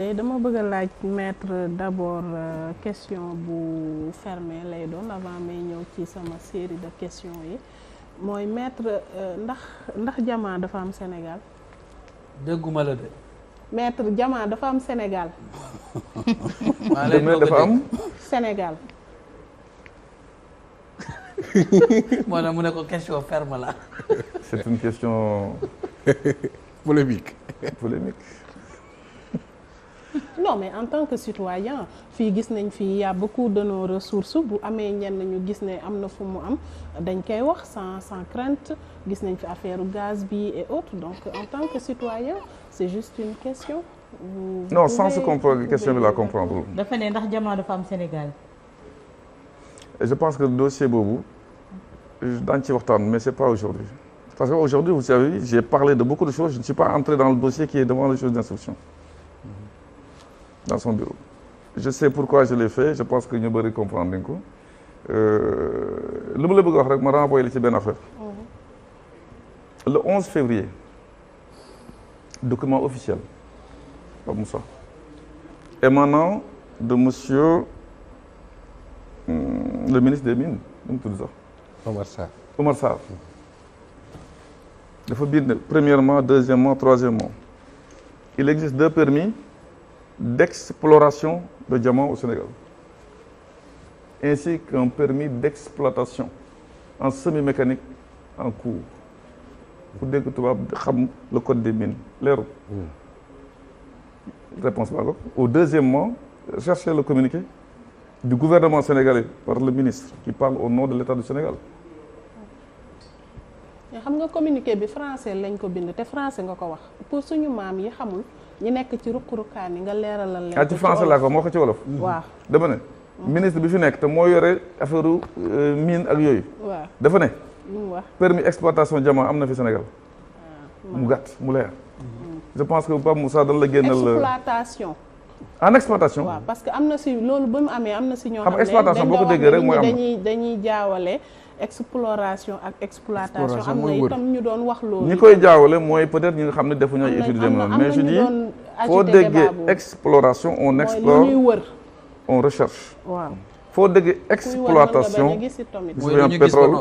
dama bëgg a laaj maître d'abord question bu fermé lay doon avant may ñëw ci sama série de questions yi mooy maître ndax jamaa dafa am Sénégal. dégguma la de. maître jamaa dafa am Sénégal. dafa am Sénégal. moo tax mu ne ko question ferme la. c'est une question polémique. Non mais en tant que citoyen fii gis nañ fii y a beaucoup de nos ressources bu amee ñenn ñu gis ne am na fu mu am dañ koy wax sans crainte gis nañ fi affaire gaz bi et autres donc en tant que citoyen c'est juste une question. non sans se comprendre question bi la comprendre. dafa ne ndax jamaa dafa am Sénégal. et je pense que le dossier boobu daañu ci waxtaan mais c'est pas aujourd'hui parce que aujourd'hui vous savez j'ai parlé de beaucoup de choses je ne suis pas entré dans le dossier qui est devant le juge d'instruction. Dans son bureau. Je sais pourquoi je l'ai fait, je pense que ñu bëri comprendre nañ ko lu ma la bëgg a wax rek ma renvoyer la ci benn affaire. Le 11 février document officiel Pape Moussa émanant de monsieur le ministre des Mines nu mu tudd sax. Omar Sarr dafa bind premièrement deuxièmement troisièmement il existe 2 permis d'exploration de diamants au Sénégal, ainsi qu'un permis d'exploitation en semi-mécanique en cours. Pour dire que tu vas xam le code des mines, leerul. Réponse ba au deuxièmement, cherchez le communiqué du gouvernement sénégalais par le ministre qui parle au nom de l'État du Sénégal. xam nga communiqué bi français lañ ko bind te français nga ko wax pour suñu maam yi xamul. ñi nekk ci ruq-ruqaan yi nga leeralal leen. ci français laa ko moo ko ci wolof. waaw dama ne. ministre bi fi nekk te moo yore affaire mine ak yooyu. waaw dafa ne. lu mu wax permis exploitation diamant am na fi Sénégal. mu gàtt mu leer. je pense que Pape Moussa dañ la génnal. exploitation. en exploitation. waaw parce que am na si loolu ba mu amee am na si ñoo xam xam ne exploitation boo ko déggee rek mooy am dañuy jaawale. exploration ak exploitation am na itam ñu doon wax loolu. ñi koy jaawale mooy peut-être ñi nga xam ne defuñu ay études yu mais je dis foo déggee exploration on explore ñuy wër on recherche. waaw foo déggee exploitation mooy pétrole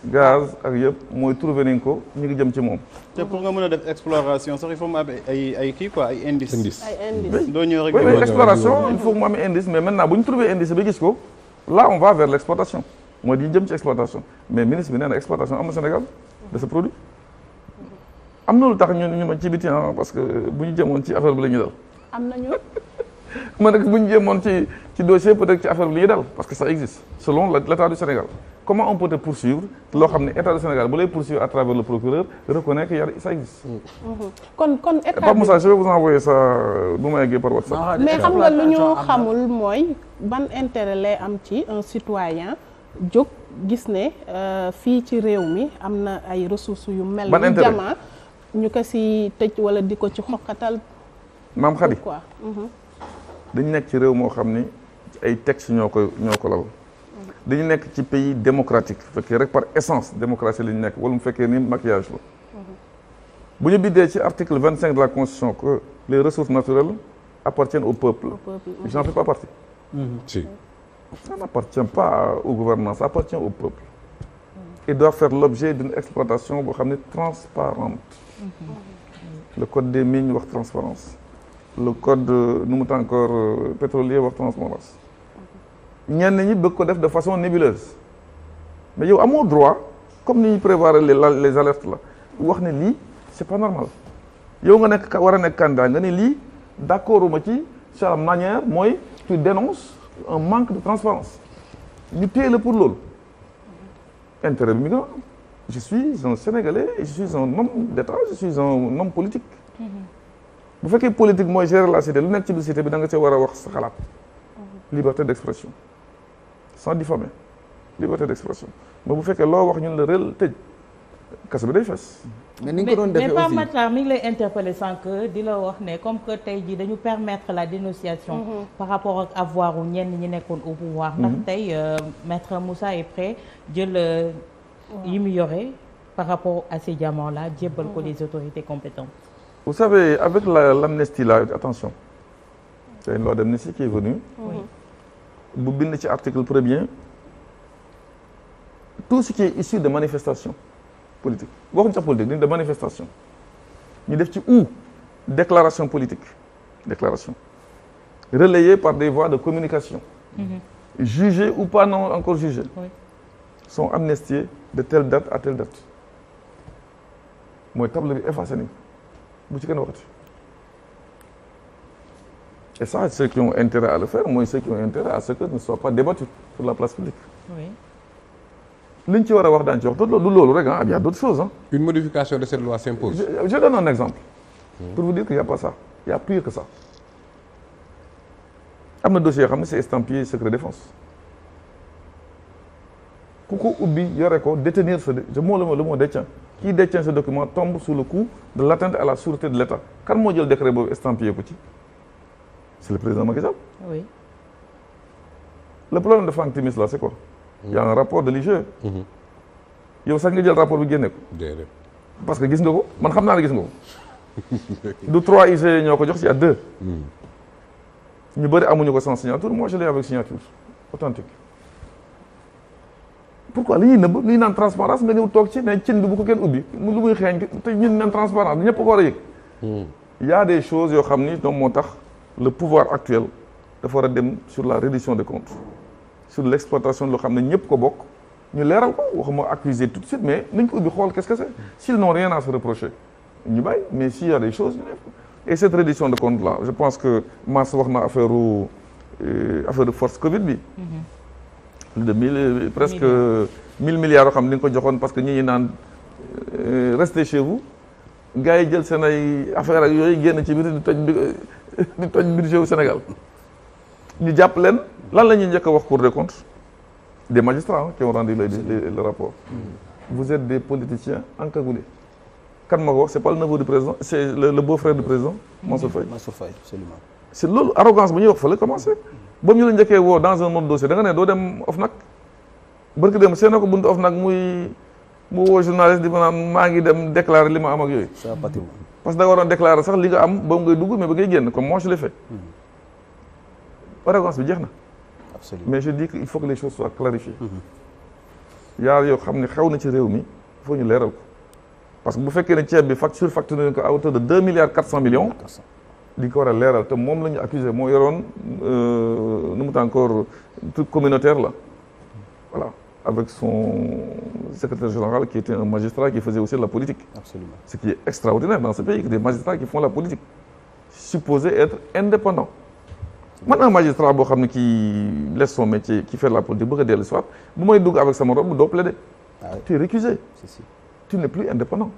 gaz ak yëpp mooy trouver nañ ko ñu ngi jëm ci moom. te pour nga mën a def exploration sax il faut mu am ay kii quoi ay indices. ay indices doo ñëw rek. oui exploration il faut mu am indice mais maintenant bu ñu trouver indice ba gis ko là on va vers l'exploitation. mooy di jëm ci exploitation mais ministre bi nee na exploitation am na Sénégal de ce produit am na lu tax ñu ma ci biti parce que bu ñu jëmoon ci affaire bi la ñuy dal. am nañu. ma ne bu ñu jëmoon ci dossier peut-être ci affaire bi la ñuy dal parce que ça existe selon l'État du Sénégal comment on peut te poursuivre loo xam ne État du Sénégal bu lay poursuivre à travers le procureur reconnaît que ça existe. kon état Pape Moussa je vais vous envoyer ça bu ma yeggee par WhatsApp. mais xam nga lu ñu xamul mooy ban intérêt lay am ci un citoyen. jóg gis ne fii ci réew mi am na ay ressources yu mel ni jamaa ñu ko ci tëj wala di ko ci xoqatal maam Khady quoi dañu nekk ci réew moo xam ni ay textes ñoo ko lal dañu nekk ci pays démocratique fekkee rek par essence démocratie la ñu nekk wala mu fekkee ni maquillage la bu ñu biddee ci article 25 de la constitution que les ressources naturelles appartiennent au peuple j'en fais pas partie. Si. Ça n'appartient pas au gouvernement, ça appartient au peuple. Il doit faire l'objet d'une exploitation boo xam ne transparente. Le code des mines wax transparence. Le code nu mu tudd encore pétrolier wax transparence. ñenn ñi bëgg ko def de façon nébuleuse. mais yow amoo droit comme ni ñuy prévoir les alertes là wax ne lii c'est pas normal. yow nga nekk war a nekk candidat nga ne lii d'accord uma ci sa manière mooy tu dénonces. un manque de transparence ñu téye la pour loolu intérêt bi mi nga je suis un Sénégalais et je suis un homme d'État je suis un homme politique bu fekkee politique mooy gérer la cité lu nekk ci biir cité bi da nga see war a wax sa xalaat liberté d'expression sans diffamer liberté d'expression mais bu fekkee loo wax ñun la réel tëj kaso bi day fes mais ni nga ko doon defee aussi mais Pape Matar mi ngi lay interpeller sànq di la wax ne comme que tey jii dañu permettre la dénonciation. par rapport ak avoir u ñenn ñi nekkoon au pouvoir. ndax tey maître Moussa est prêt jël yi mu yore par rapport à ces diamants là jébbal ko les autorités compétentes. vous savez avec l'amnistie là attention c'est une loi d'amnistie qui est venue. bu bind ci article premier tout ce qui est issu de manifestation politique waxuñu sax politique de manifestation ñu def ci ou déclaration politique déclaration relayée par des voies de communication jugées ou pas non encore jugées sont amnistiées de telle date à telle date mooy table bi effacé nañ bu ci kenn waxati et ça ceux qui ont intérêt à le faire mooy ceux qui ont intérêt à ce que ne soit pas débattu sur la place publique liñ ci war a wax daan ci wax du loolu rek ah il y a d'autres choses hein. Une modification de cette loi s'impose. Je donne un exemple pour vous dire qu'il n'y a pas ça il y a pire que ça am na dossier yoo xam ne c'est estampillé secret défense ku ko ubbi yore ko détenir le mot détient qui détient ce document tombe sous le coup de l'atteinte à la sûreté de l'État kan moo jël décret boobu estampillé ko ci c'est le président Macky Sall. Oui. Le problème de Franck Timis là c'est quoi? Il y a un rapport de l'IGE. yow sax nga jël rapport bi génne ko. déedéet. parce que gis nga ko man xam naa ne gis nga ko. du 3 IGE ñoo ko jox il y a 2. ñu bëri amuñu ko sans signature moi je l'ai avec signature authentique. pourquoi li ñuy nëbb li ñuy naan transparence nga ñëw toog ci ne cin bi bu ko kenn ubbi lu muy xeeñ te ñun naan transparence ñëpp ko war a yëg. il y a des choses yoo xam ni donc moo tax le pouvoir actuel dafa war a dem sur la reddition des comptes sur l'exploitation loo xam ne ñëpp ko bokk ñu leeral ko waxuma accuser tout de suite mais nañ ko ubbi xool qu'est-ce que c'est s'ils n'ont rien à se reprocher ñu bàyyi mais s'il y a des choses ñu def ko et cette reddition de compte là je pense que Mars wax na affaire de force Covid bi plus de presque 1000 milliards yoo xam ne di nga ko joxoon parce que ñi naan restez chez vous gars yi jël seen ay affaire ak yooyu génn ci biir di toj budget au Sénégal ñu jàpp leen lan la ñuy njëkk a wax Cour des comptes des magistrats qui ont rendu le rapport vous êtes des politiciens encagoulés kan ma ko wax c'est pas le neveu du président c'est le beau-frère du président Mansour Faye absolument c'est loolu arrogance bu ñuy wax fa la commencé ba ñu la njëkkee woo dans un autre dossier da nga ne doo dem OFNAC barki dem seen ko buntu OFNAC mu woo journaliste di ma naan maa ngi dem déclarer li ma am ak yooyu parce que da nga waroon déclarer sax li nga am ba ngay dugg mais ba ngay génn comme moi je l'ai fait arrogance bi jeex na mais je dis qu'il faut que les choses soient clarifiées yaa yoo xam ne xew na ci réew mi il faut ñu leeral ko parce que bu fekkee ne ceeb bi surfacturé nañ ko à hauteur de 2 milliards 400 millions di ko war a leeral te moom la ñu accusé moo yoroon nu mu encore truc communautaire là voilà avec son secrétaire général qui était un magistrat qui faisait aussi de la politique. Absolument. Ce qui est extraordinaire dans ce pays, que des magistrats qui font la politique, supposés être indépendants. Maintenant, un magistrat qui laisse son métier, qui fait de la politique, bu dellu soit bu may dugg avec sama robe doo plaider. Tu es récusé. Tu n'es plus indépendant.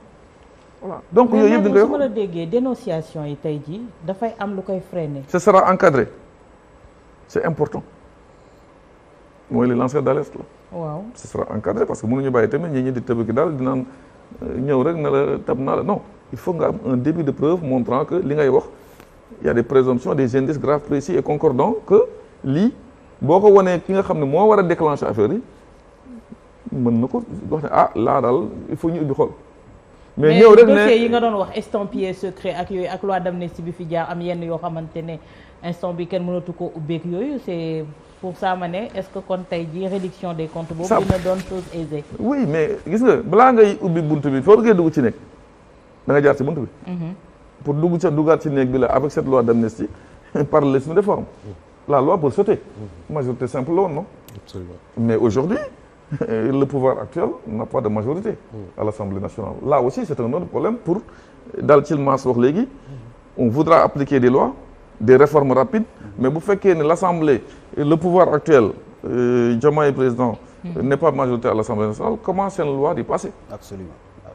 Voilà. Donc yooyu yëpp di nga su ma la déggee dénonciation yi tey jii dafay am lu koy freiner. Ce sera encadré. C'est important. mooy les lanceurs d'alerte là. waaw ce sera encadré parce que mënuñu bàyyi tamit ñi di tëb ki daal di naan ñëw rek na la tab naa la non il faut nga am un début de preuve montrant que li ngay wax il y a des présomptions des indices graves précis et concordants que lii boo ko wanee ki nga xam ne moo war a déclencher affaire yi mën na ko wax ne ah laa daal il faut ñu ubbi xool. mais ñëw rek ne dossier yi nga doon wax estampillé secret ak yooyu ak loi d'amnistie bi fi jaar am yenn yoo xamante ne instant bi kenn mënatu ko ubbeek yooyu c'est pour ça ma ne est-ce que kon tey jii réduction des comptes boobu dina doon chose aisée. oui mais gis nga balaa ngay ubbi buntu bi foo ngay dugg ci nekk da nga jaar ci buntu bi. pour duggaat ci néeg bi la avec cette loi d'amnistie par le leçon de forme la loi peut sauter. majorité simple la woon non. Absolument. Mais aujourd'hui le pouvoir actuel n'a pas de majorité à l'Assemblée nationale. Là aussi c'est un autre problème pour dal ci maas wax léegi on voudra appliquer des lois des réformes rapides mais bu fekkee ne l'Assemblée le pouvoir actuel Diomaye président n'est pas majorité à l'Assemblée nationale comment cette loi d'y passer? Absolument.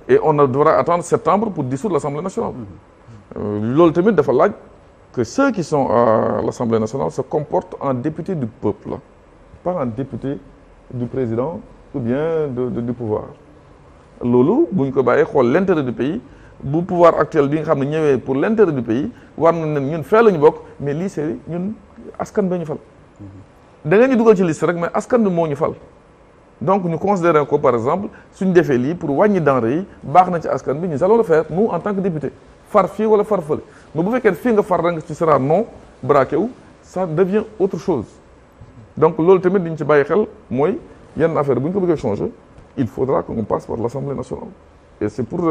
Et on devra attendre septembre pour dissoudre l'Assemblée nationale. Loolu tamit dafa laaj que ceux qui sont à l'Assemblée nationale se comportent en députés du peuple pas en députés du président ou bien du pouvoir. Loolu bu ñu ko bàyyee xool l'intérêt du pays bu pouvoir actuel bi nga xam ne ñëwee pour l'intérêt du pays war na ne ñun fee la ñu bokk mais lii c'est ñun askan bi ñu fal. da nga ñu dugal ci liste rek mais askan bi moo ñu fal. donc ñu considérer ko par exemple suñ defee lii pour wàññi denrée yi baax na ci askan bi ñu allons le faire nous en tant que député far fii wala far fële mais bu fekkee fii nga far rek tu seras non braqué wu ça devient autre chose. Donc loolu tamit dañ ci bàyyi xel mooy yenn affaire bu ñu ko bëggee changer il faudra qu'on passe par l'Assemblée nationale. Et c'est pour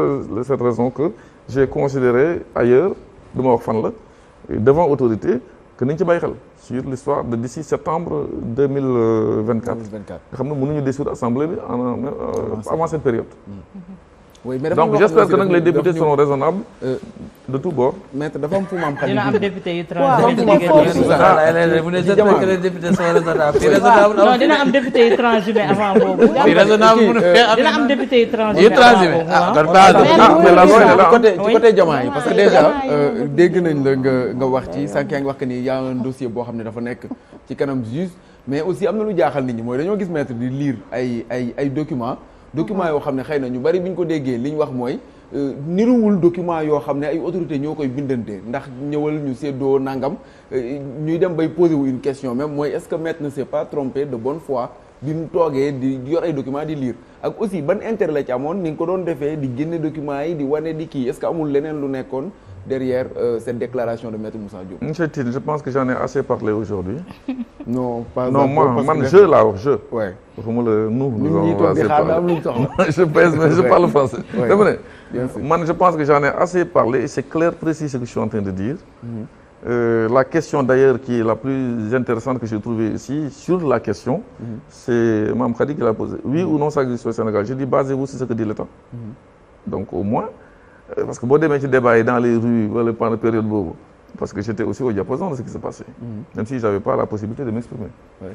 cette raison que j'ai considéré ailleurs du ma wax fan la devant autorité que nañ ci bàyyi xel sur l'histoire de d'ici septembre 2024. nga xam ne mënuñu dissoudre assemblée bi avant cette période. oui mais donc j'espère que nag les députés seront raisonnables de tous bords. maître dafa am fu mu am xel. dina am député yu mu ne j'espère que les députés sont raisonnables. non dina am député yu transhumé avant boobu. dina am député yu transhumé avant boobu. ci côté Diomaye parce que déjà dégg nañ la nga wax ci sànq yaa ngi wax que ni y a un dossier boo xam ne dafa nekk ci kanam juge mais aussi am na lu jaaxal nit ñi mooy dañoo gis maître di lire ay documents yoo xam ne xëy na ñu bari bi ñu ko déggee li ñu wax mooy niruwul document yoo xam ne ay autorités ñoo koy bindante ndax ñëwal ñu séddoo nangam ñuy dem bay poser wu une question même mooy est-ce que maître ne s'est pas trompé de bonne foi bi mu toogee di yor ay documents di lire ak aussi ban intérêt la ci amoon ni nga ko doon defee di génne documents yi di wane di kii est-ce que amul leneen lu nekkoon derrière cette déclaration de maître Moussa Diop. Monsieur Tine, je pense que j'en ai assez parlé aujourd'hui. Non, pas non, man je laa wax je. Ouais. waxuma la nous ñi toog di xaar am luñ soxla. Je pèse mais je parle français. Ouais. Dama ne Bien sûr. man je pense que j'en ai assez parlé et c'est clair précis ce que je suis en train de dire. La question d'ailleurs qui est la plus intéressante que j'ai trouvée ici sur la question, c'est Mme Khady qui l'a posée. Oui ou non ça existe au Sénégal? Je dis basez-vous sur ce que dit l'État. Donc au moins parce que boo demee ci débat yi dans les rues wala pendant période boobu parce que j'étais aussi au diapason de ce qui se passait. Même si j'avais pas la possibilité de m'exprimer.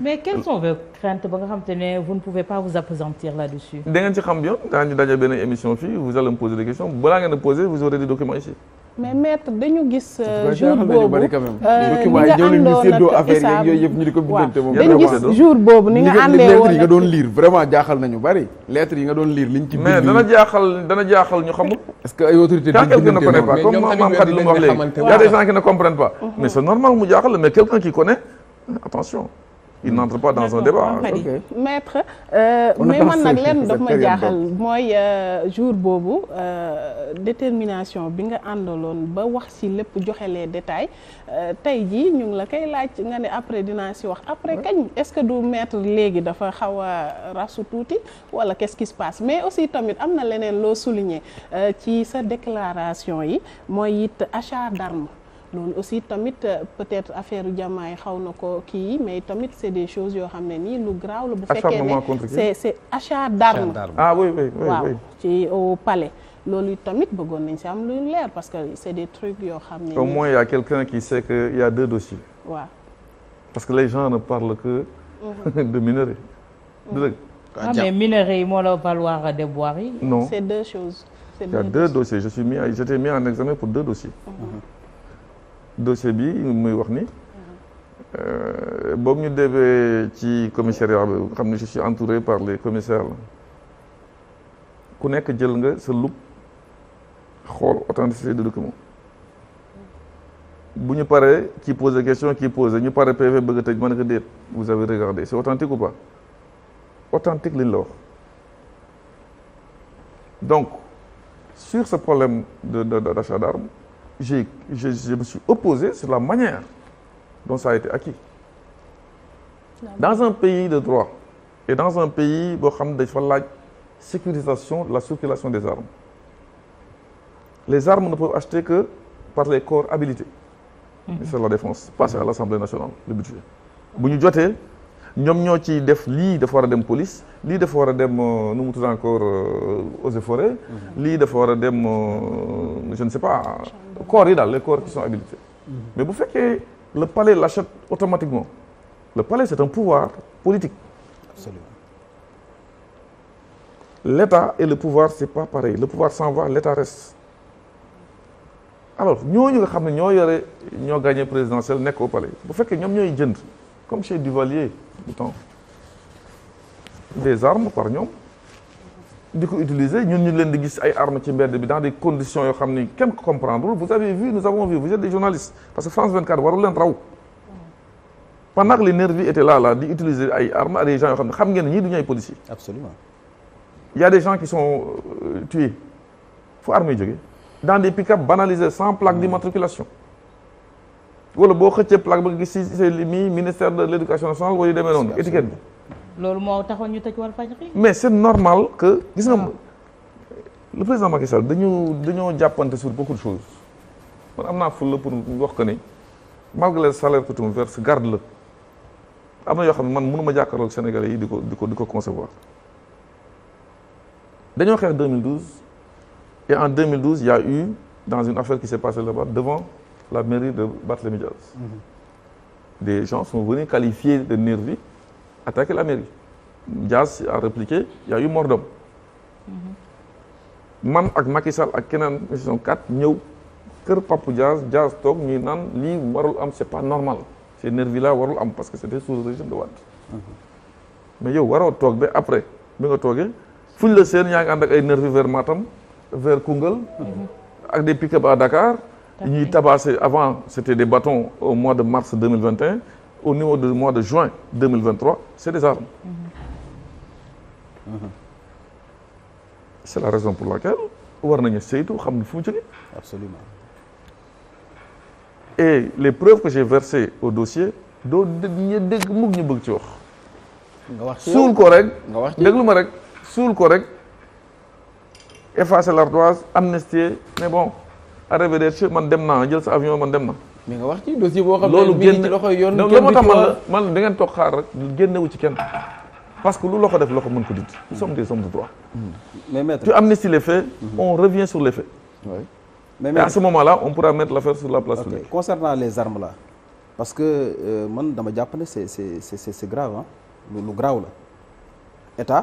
mais quelles sont vos craintes ba nga xam te ne vous ne pouvez pas vous appesantir là-dessus. da ngeen ci xam bien daañu daje benn émission fii vous allez me poser des questions balaa ngeen a poser vous aurez des documents ici. mais maître dañu gis jour boobu ni nga àndoon ak Issa yooyu yëpp ñu di ko bindante moom dañu gis jour boobu ni nga àndee woon lettres yi nga doon lire vraiment jaaxal nañu bari lettres yi nga doon lire liñ ci bind mais dana jaaxal ñu xamul. est-ce que ay autorités quand quelqu'un ne connaît pas comme Mame Khady lu mu wax léegi y a des gens qui ne comprennent pas mais c'est normal mu jaaxal mais quelqu'un qui connaît attention il n'entre pas dans un débat. maître mais man nag lenn daf ma jaaxal mooy jour boobu détermination bi nga àndaloon ba wax ci lépp joxe les détails tey jii ñu ngi la koy laaj nga ne après dinaa ci wax après kañ est-ce que du maître léegi dafa xaw a rasu tuuti wala qu'est-ce qui se passe mais aussi tamit am na leneen loo souligner ci sa déclaration yi mooy it achat d'armes loolu aussi tamit peut-être affaire Diomaye xaw na ko kii mais tamit c'est des choses yoo xam ne nii lu graaw la bu fekkee ne c'est achat d'armes ah oui waaw ci au palais loolu tamit bëggoon nañ ci am lu leer parce que c'est des trucs yoo xam ne au moins il y a quelqu'un qui sait que il y a deux dossiers waaw parce que les gens ne parlent que de minerais dëgg mais minerais yi moo la valoir déboire yi non c'est deux choses il y a deux dossiers j'étais mis en examen pour deux dossiers dossier bi muy wax ni boobu ñu demee ci commissariat bi xam ne je suis entouré par les commissaires la ku nekk jël nga sa loupe xool authenticité de document bu ñu paree kii pose question kii pose ñu pare PV bëgg a tëj ma ne ko déet vous avez regardé c'est authentique ou pas authentique li ñu la wax donc sur ce problème d'achat d'armes je me suis opposé sur la manière dont ça a été acquis. Dans un pays de droit et dans un pays boo xam ne dafa laaj sécurisation de la circulation des armes. Les armes ne peuvent acheter que par les corps habilités. Ministère de la Défense, passer à l'Assemblée nationale, le budget. Bu ñu jotee ñoom ñoo ci def lii dafa war a dem police lii dafa war a dem nu mu tudd encore eaux et forêts lii dafa war a dem je ne sais pas corps yi daal les corps qui sont habilités mais bu fekkee le palais l'achète automatiquement le palais c'est un pouvoir politique. Absolument. L'État et le pouvoir c'est pas pareil le pouvoir s'en va l'État reste alors ñooñu nga xam ne ñoo gagné présidentiel nekk au palais bu fekkee ñoom ñooy jënd comme chez Duvalier du temps des armes par ñoom di ko utiliser ñun ñu leen di gis ay armes ci mbedd bi dans des conditions yoo xam ni kenn comprendre vous avez vu nous avons vu vous êtes des journalistes parce que France 24 warul leen raw pendant que les nervis étaient là di utiliser ay armes à des gens yoo xam ne xam ngeen ñii du ñu ay policiers. Absolument. Il y a des gens qui sont tués fu armes yi jógee dans des pick-up banalisés sans plaque d'immatriculation wala boo xëccee plaque ba nga gis si c'est mi ministère de l'éducation nationale wala yu demee noonu étiquette bi. loolu moo taxoon ñu tëj Walfadjri. mais c'est normal que gis nga le président Macky Sall dañoo jàppante sur beaucoup de choses man am naa fulla pour wax que ni malgré le salaire que tu me verses garde la am na yoo xam ne man mënu ma jàkkaarloog Sénégalais yi di ko concevoir dañoo xeex 2012 et en 2012 il y a eu dans une affaire qui s'est passée là-bas devant la mairie de Barthélémy Dias. Des gens sont venus qualifier de nervis, attaquer la mairie. Dias a répliqué, il y a eu mort d'homme. Man ak Macky Sall ak keneen mission 4 ñëw kër Papou Dias toog ñuy naan lii warul am, c'est pas normal. Ces nervis là warul am parce que c'était sous le régime de Wade. Mais yow waroo toog ba après bi nga toogee fuñ la seen yaa ngi ànd ak ay nervis vers Matam vers Koungheul ak des pick-up à Dakar. ñuy tabassé avant c'était des bâtons au mois de mars 2021 au niveau du mois de juin 2023 c'est des armes. C'est la raison pour laquelle war nañu saytu xam ne fu mu jógee. Absolument. Et les preuves que j'ai versées au dossier doo dégg mukk ñu bëgg ci wax. nga wax ci suul ko rek. nga wax ci déglu ma rek suul ko rek effacer l'ardoise amnistier mais bon. arrivederci man dem naa jël sa avion man dem na. mais nga wax ci dossier boo xam ne loolu génn ci loxoy yoon loolu moo tax man da ngeen toog xaar rek génnewu ci kenn parce que lu loxo def loxo mën ko dindi. nous sommes des hommes de droit. mais maître tu amnisties les faits. On revient sur les faits. Oui. Mais et à ce moment-là on pourra mettre l'affaire sur la place publique. Concernant les armes là parce que man dama jàpp ne c'est grave ah lu grave la état